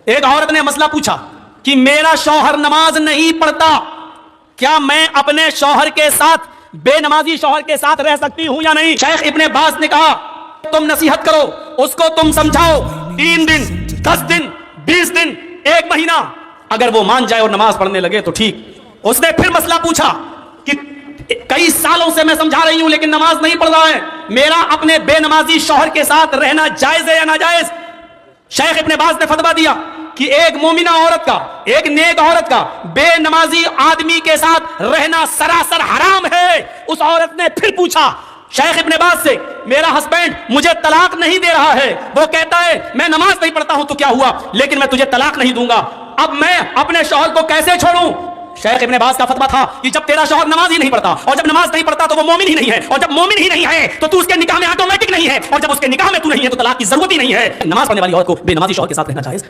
ایک عورت نے مسئلہ پوچھا کہ میرا شوہر نماز نہیں پڑھتا، کیا میں اپنے شوہر کے ساتھ بے نمازی شوہر کے ساتھ رہ سکتی ہوں یا نہیں؟ شیخ ابن باز نے کہا تم نصیحت کرو اس کو، تم سمجھاؤ 3 دن 10 دن 20 دن 1 مہینہ، اگر وہ مان جائے اور نماز پڑھنے لگے تو ٹھیک۔ اس نے پھر مسئلہ پوچھا کہ کئی سالوں سے میں سمجھا رہی ہوں لیکن نماز نہیں پڑھ رہا ہے، میرا اپنے بے نمازی شوہر کے ساتھ رہنا جائز ہے یا ناجائز؟ شیخ ابن باز نے فتویٰ دیا کہ ایک مومنہ عورت کا، ایک نیک عورت کا بے نمازی آدمی کے ساتھ رہنا سراسر حرام ہے۔ اس عورت نے پھر پوچھا شیخ ابن باز سے، میرا ہسبینڈ مجھے طلاق نہیں دے رہا ہے، وہ کہتا ہے میں نماز نہیں پڑھتا ہوں تو کیا ہوا، لیکن میں تجھے طلاق نہیں دوں گا، اب میں اپنے شوہر کو کیسے چھوڑوں؟ شیخ ابن باز کا فتویٰ تھا کہ جب تیرا شوہر نماز ہی نہیں پڑھتا، اور جب نماز نہیں پڑھتا تو وہ مومن ہی نہیں ہے، اور جب مومن ہی نہیں ہے تو اس کے نکاح میں آٹومیٹک نہیں ہے، اور جب اس کے نکاح میں تو نہیں ہے تو طلاق کی ضرورت ہی نہیں ہے۔ نماز پڑھنے والی عورت کو بے نمازی شوہر کے ساتھ رہنا جائز